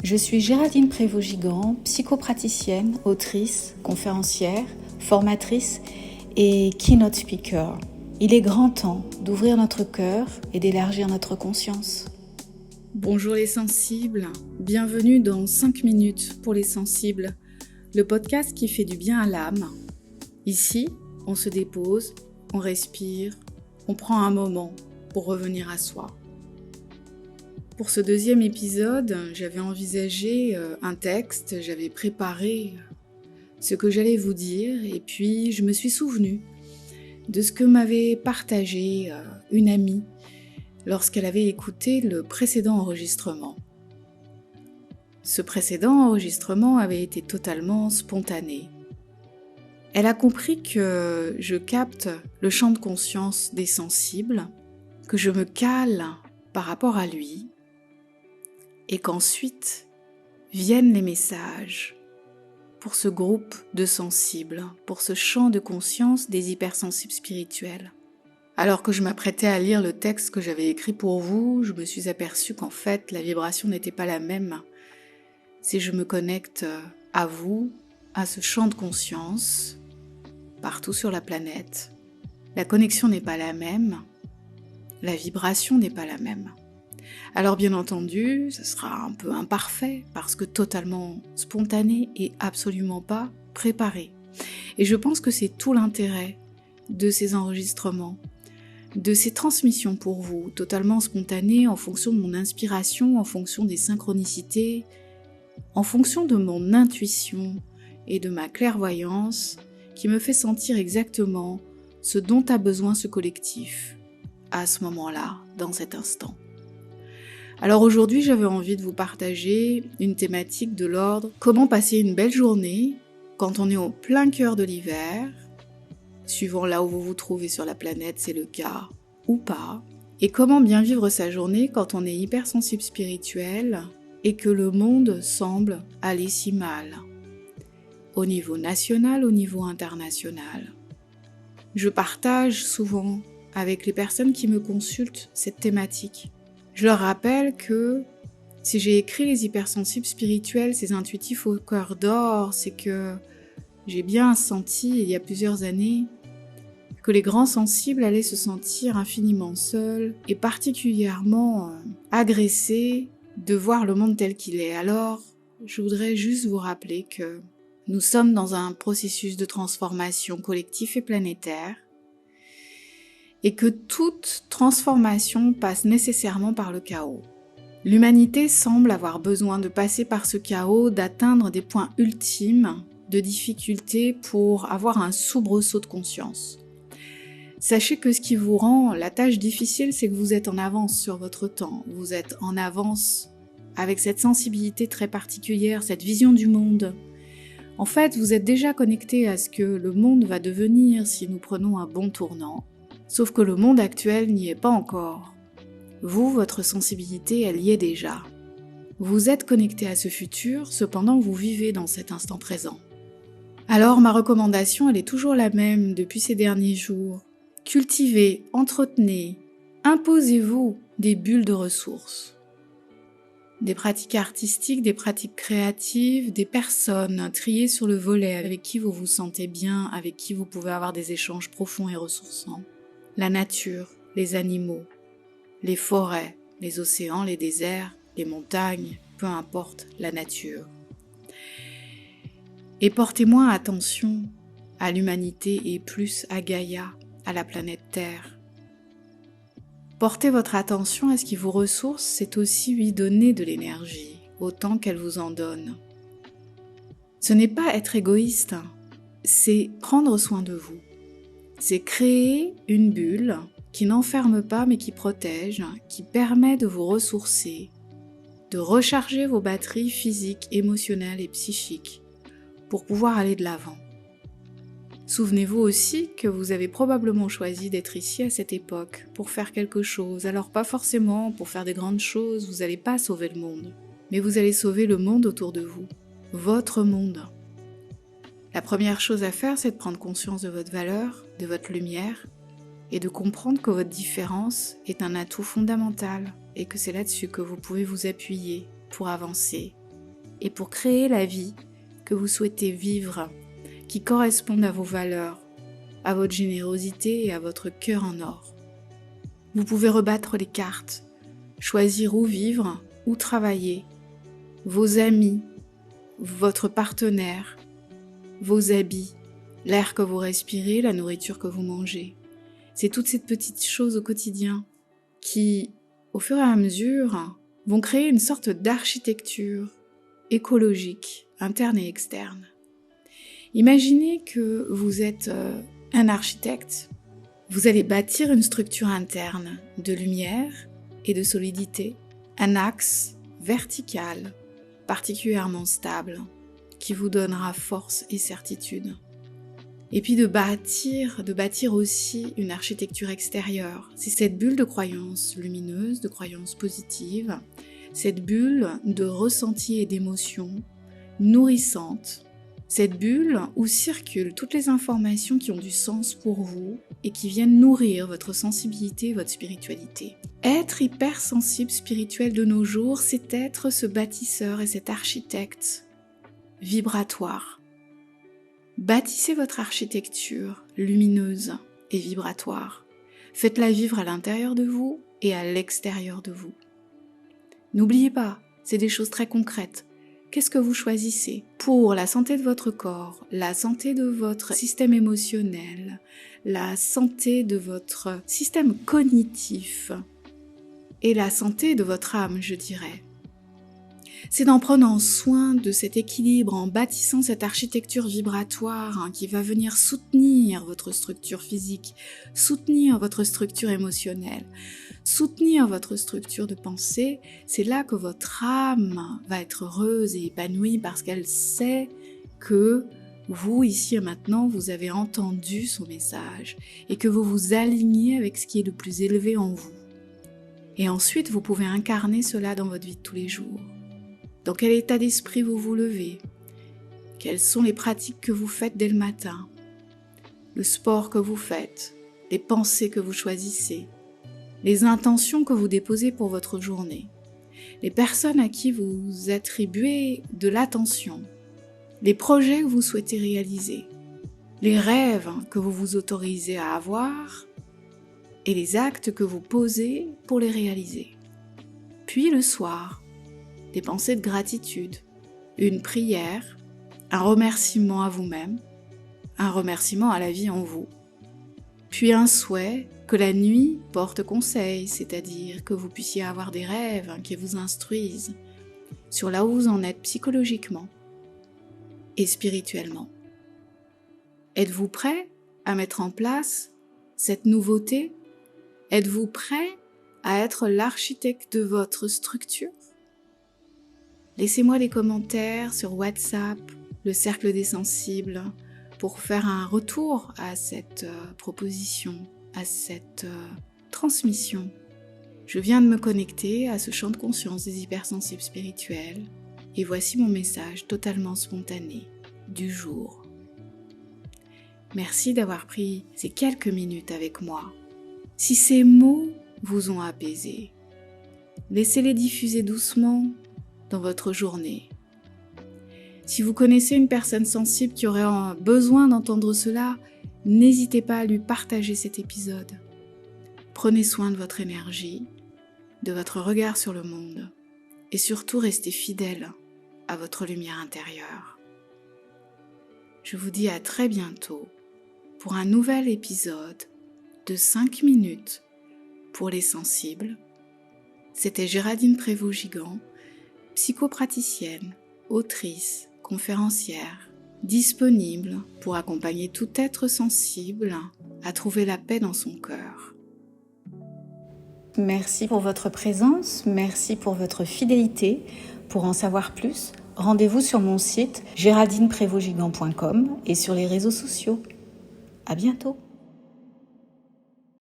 Je suis Géraldine Prévost-Gigant, psychopraticienne, autrice, conférencière, formatrice et keynote speaker. Il est grand temps d'ouvrir notre cœur et d'élargir notre conscience. Bonjour les sensibles, bienvenue dans 5 minutes pour les sensibles, le podcast qui fait du bien à l'âme. Ici, on se dépose, on respire, on prend un moment pour revenir à soi. Pour ce deuxième épisode, j'avais envisagé un texte, j'avais préparé ce que j'allais vous dire et puis je me suis souvenue de ce que m'avait partagé une amie lorsqu'elle avait écouté le précédent enregistrement. Ce précédent enregistrement avait été totalement spontané. Elle a compris que je capte le champ de conscience des sensibles, que je me cale par rapport à lui, et qu'ensuite viennent les messages pour ce groupe de sensibles, pour ce champ de conscience des hypersensibles spirituels. Alors que je m'apprêtais à lire le texte que j'avais écrit pour vous, je me suis aperçue qu'en fait la vibration n'était pas la même. Si je me connecte à vous, à ce champ de conscience, partout sur la planète, la connexion n'est pas la même, la vibration n'est pas la même. Alors bien entendu, ce sera un peu imparfait parce que totalement spontané et absolument pas préparé. Et je pense que c'est tout l'intérêt de ces enregistrements, de ces transmissions pour vous, totalement spontanées en fonction de mon inspiration, en fonction des synchronicités, en fonction de mon intuition et de ma clairvoyance qui me fait sentir exactement ce dont a besoin ce collectif à ce moment-là, dans cet instant. Alors aujourd'hui, j'avais envie de vous partager une thématique de l'ordre « Comment passer une belle journée quand on est au plein cœur de l'hiver ?» Suivant là où vous vous trouvez sur la planète, c'est le cas ou pas. Et comment bien vivre sa journée quand on est hypersensible spirituel et que le monde semble aller si mal, au niveau national, au niveau international. Je partage souvent avec les personnes qui me consultent cette thématique. Je leur rappelle que si j'ai écrit les hypersensibles spirituels, ces intuitifs au cœur d'or, c'est que j'ai bien senti, il y a plusieurs années, que les grands sensibles allaient se sentir infiniment seuls et particulièrement agressés de voir le monde tel qu'il est. Alors, je voudrais juste vous rappeler que nous sommes dans un processus de transformation collectif et planétaire et que toute transformation passe nécessairement par le chaos. L'humanité semble avoir besoin de passer par ce chaos, d'atteindre des points ultimes de difficulté pour avoir un soubresaut de conscience. Sachez que ce qui vous rend la tâche difficile, c'est que vous êtes en avance sur votre temps, vous êtes en avance avec cette sensibilité très particulière, cette vision du monde. En fait, vous êtes déjà connecté à ce que le monde va devenir si nous prenons un bon tournant. Sauf que le monde actuel n'y est pas encore. Vous, votre sensibilité, elle y est déjà. Vous êtes connecté à ce futur, cependant vous vivez dans cet instant présent. Alors ma recommandation, elle est toujours la même depuis ces derniers jours. Cultivez, entretenez, imposez-vous des bulles de ressources. Des pratiques artistiques, des pratiques créatives, des personnes triées sur le volet avec qui vous vous sentez bien, avec qui vous pouvez avoir des échanges profonds et ressourçants. La nature, les animaux, les forêts, les océans, les déserts, les montagnes, peu importe la nature. Et portez moins attention à l'humanité et plus à Gaïa, à la planète Terre. Portez votre attention à ce qui vous ressource, c'est aussi lui donner de l'énergie, autant qu'elle vous en donne. Ce n'est pas être égoïste, c'est prendre soin de vous. C'est créer une bulle qui n'enferme pas mais qui protège, qui permet de vous ressourcer, de recharger vos batteries physiques, émotionnelles et psychiques pour pouvoir aller de l'avant. Souvenez-vous aussi que vous avez probablement choisi d'être ici à cette époque pour faire quelque chose. Alors pas forcément pour faire des grandes choses, vous n'allez pas sauver le monde, mais vous allez sauver le monde autour de vous, votre monde. La première chose à faire, c'est de prendre conscience de votre valeur, de votre lumière, et de comprendre que votre différence est un atout fondamental et que c'est là-dessus que vous pouvez vous appuyer pour avancer et pour créer la vie que vous souhaitez vivre, qui corresponde à vos valeurs, à votre générosité et à votre cœur en or. Vous pouvez rebattre les cartes, choisir où vivre, où travailler, vos amis, votre partenaire, vos habits, l'air que vous respirez, la nourriture que vous mangez. C'est toutes ces petites choses au quotidien qui, au fur et à mesure, vont créer une sorte d'architecture écologique, interne et externe. Imaginez que vous êtes un architecte. Vous allez bâtir une structure interne de lumière et de solidité, un axe vertical particulièrement stable qui vous donnera force et certitude. Et puis de bâtir aussi une architecture extérieure. C'est cette bulle de croyance lumineuse, de croyance positive, cette bulle de ressenti et d'émotions nourrissantes, cette bulle où circulent toutes les informations qui ont du sens pour vous et qui viennent nourrir votre sensibilité et votre spiritualité. Être hypersensible spirituel de nos jours, c'est être ce bâtisseur et cet architecte vibratoire. Bâtissez votre architecture lumineuse et vibratoire. Faites-la vivre à l'intérieur de vous et à l'extérieur de vous. N'oubliez pas, c'est des choses très concrètes. Qu'est-ce que vous choisissez pour la santé de votre corps, la santé de votre système émotionnel, la santé de votre système cognitif et la santé de votre âme, je dirais. C'est en prenant soin de cet équilibre, en bâtissant cette architecture vibratoire qui va venir soutenir votre structure physique, soutenir votre structure émotionnelle, soutenir votre structure de pensée. C'est là que votre âme va être heureuse et épanouie parce qu'elle sait que vous, ici et maintenant, vous avez entendu son message et que vous vous alignez avec ce qui est le plus élevé en vous. Et ensuite, vous pouvez incarner cela dans votre vie de tous les jours. Dans quel état d'esprit vous vous levez? Quelles sont les pratiques que vous faites dès le matin? Le sport que vous faites? Les pensées que vous choisissez? Les intentions que vous déposez pour votre journée? Les personnes à qui vous attribuez de l'attention? Les projets que vous souhaitez réaliser? Les rêves que vous vous autorisez à avoir? Et les actes que vous posez pour les réaliser? Puis le soir, des pensées de gratitude, une prière, un remerciement à vous-même, un remerciement à la vie en vous, puis un souhait que la nuit porte conseil, c'est-à-dire que vous puissiez avoir des rêves qui vous instruisent sur là où vous en êtes psychologiquement et spirituellement. Êtes-vous prêt à mettre en place cette nouveauté? Êtes-vous prêt à être l'architecte de votre structure? Laissez-moi des commentaires sur WhatsApp, le Cercle des Sensibles, pour faire un retour à cette proposition, à cette transmission. Je viens de me connecter à ce champ de conscience des hypersensibles spirituels et voici mon message totalement spontané du jour. Merci d'avoir pris ces quelques minutes avec moi. Si ces mots vous ont apaisé, laissez-les diffuser doucement dans votre journée. Si vous connaissez une personne sensible qui aurait besoin d'entendre cela, n'hésitez pas à lui partager cet épisode. Prenez soin de votre énergie, de votre regard sur le monde et surtout restez fidèle à votre lumière intérieure. Je vous dis à très bientôt pour un nouvel épisode de 5 minutes pour les sensibles. C'était Géraldine Prévost-Gigant, psychopraticienne, autrice, conférencière, disponible pour accompagner tout être sensible à trouver la paix dans son cœur. Merci pour votre présence, merci pour votre fidélité. Pour en savoir plus, rendez-vous sur mon site géraldineprévostgigant.com et sur les réseaux sociaux. À bientôt.